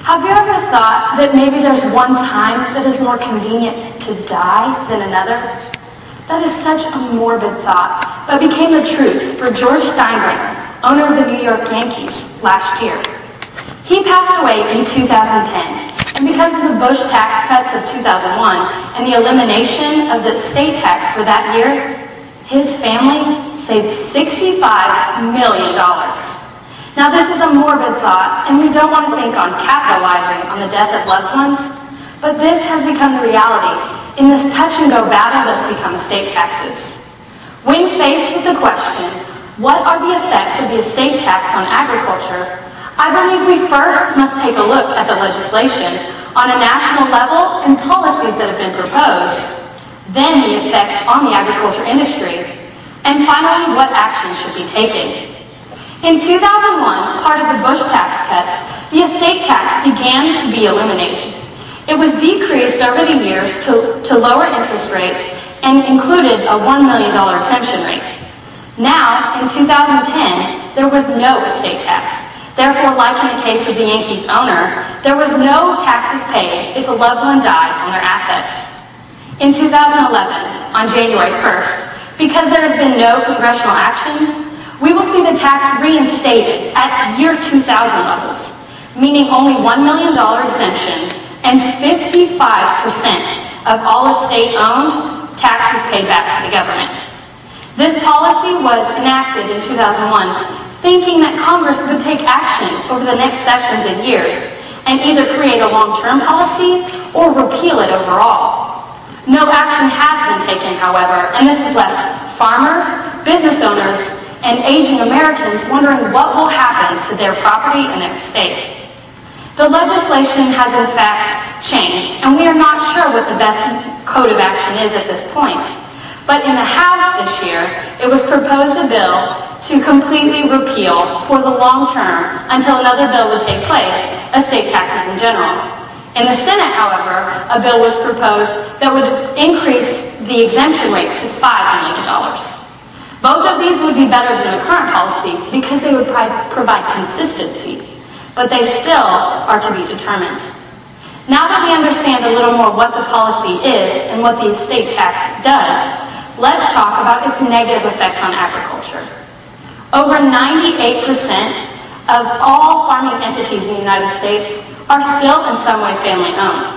Have you ever thought that maybe there's one time that is more convenient to die than another? That is such a morbid thought, but became the truth for George Steinbrenner, owner of the New York Yankees, last year. He passed away in 2010, and because of the Bush tax cuts of 2001 and the elimination of the estate tax for that year, his family saved $65 million. Now this is a morbid thought, and we don't want to think on capitalizing on the death of loved ones, but this has become the reality in this touch-and-go battle that's become estate taxes. When faced with the question, what are the effects of the estate tax on agriculture, I believe we first must take a look at the legislation on a national level and policies that have been proposed, then the effects on the agriculture industry, and finally what action should be taken. In 2001, part of the Bush tax cuts, the estate tax began to be eliminated. It was decreased over the years to lower interest rates and included a $1 million exemption rate. Now, in 2010, there was no estate tax. Therefore, like in the case of the Yankees owner, there was no taxes paid if a loved one died on their assets. In 2011, on January 1st, because there has been no congressional action, we will see the tax reinstated at year 2000 levels, meaning only $1 million exemption and 55% of all estate-owned taxes paid back to the government. This policy was enacted in 2001, thinking that Congress would take action over the next sessions and years and either create a long-term policy or repeal it overall. No action has been taken, however, and this has left farmers, business owners, and aging Americans wondering what will happen to their property and their estate. The legislation has in fact changed, and we are not sure what the best code of action is at this point. But in the House this year, it was proposed a bill to completely repeal for the long term until another bill would take place, estate taxes in general. In the Senate, however, a bill was proposed that would increase the exemption rate to $5 million. Both of these would be better than the current policy because they would provide consistency, but they still are to be determined. Now that we understand a little more what the policy is and what the estate tax does, let's talk about its negative effects on agriculture. Over 98% of all farming entities in the United States are still in some way family-owned.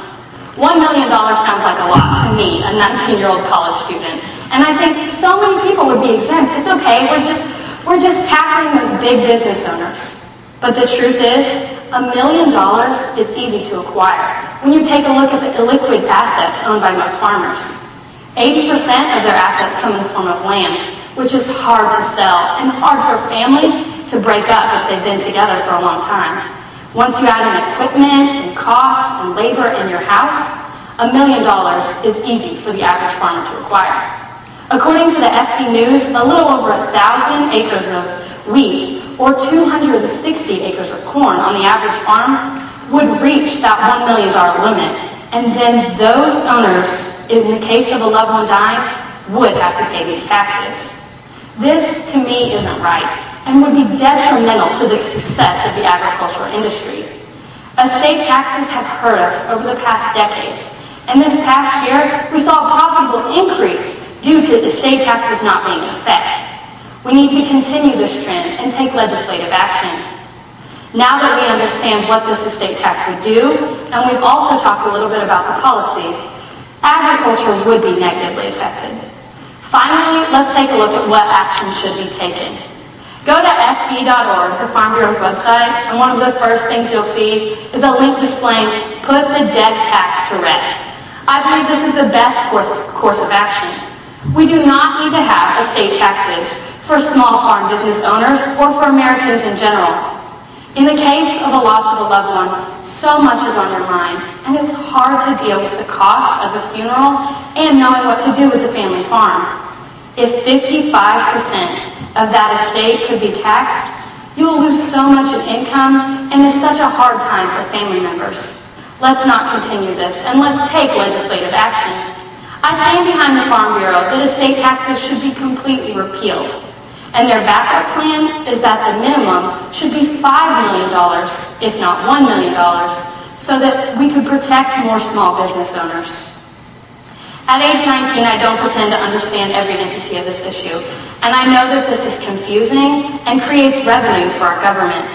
$1 million sounds like a lot to me, a 19-year-old college student. And I think so many people would be exempt. It's okay, we're just tackling those big business owners. But the truth is, $1 million is easy to acquire when you take a look at the illiquid assets owned by most farmers. 80% of their assets come in the form of land, which is hard to sell and hard for families to break up if they've been together for a long time. Once you add in equipment and costs and labor in your house, $1 million is easy for the average farmer to acquire. According to the FB News, a little over 1,000 acres of wheat or 260 acres of corn on the average farm would reach that $1 million limit, and then those owners, in the case of a loved one dying, would have to pay these taxes. This, to me, isn't right and would be detrimental to the success of the agricultural industry. Estate taxes have hurt us over the past decades, and this past year we saw a profitable increase due to estate taxes not being in effect. We need to continue this trend and take legislative action. Now that we understand what this estate tax would do, and we've also talked a little bit about the policy, agriculture would be negatively affected. Finally, let's take a look at what action should be taken. Go to fb.org, the Farm Bureau's website, and one of the first things you'll see is a link displaying "Put the Dead Tax to Rest." I believe this is the best course of action. We do not need to have estate taxes for small farm business owners or for Americans in general. In the case of a loss of a loved one, so much is on your mind, and it's hard to deal with the costs of a funeral and knowing what to do with the family farm. If 55% of that estate could be taxed, you will lose so much in income, and it's such a hard time for family members. Let's not continue this, and let's take legislative action. I stand behind the Farm Bureau that estate taxes should be completely repealed, and their backup plan is that the minimum should be $5 million, if not $1 million, so that we could protect more small business owners. At age 19, I don't pretend to understand every entity of this issue, and I know that this is confusing and creates revenue for our government.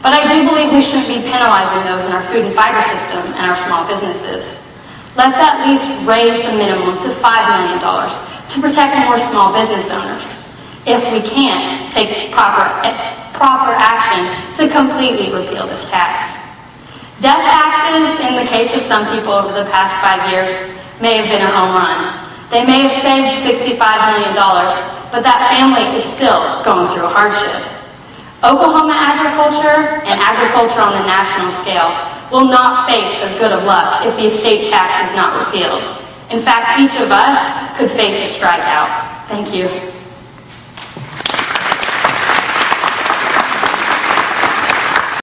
But I do believe we shouldn't be penalizing those in our food and fiber system and our small businesses. Let's at least raise the minimum to $5 million to protect more small business owners. If we can't take proper action to completely repeal this tax. Death taxes, in the case of some people over the past 5 years, may have been a home run. They may have saved $65 million, but that family is still going through a hardship. Oklahoma agriculture and agriculture on the national scale will not face as good of luck if the estate tax is not repealed. In fact, each of us could face a strikeout. Thank you.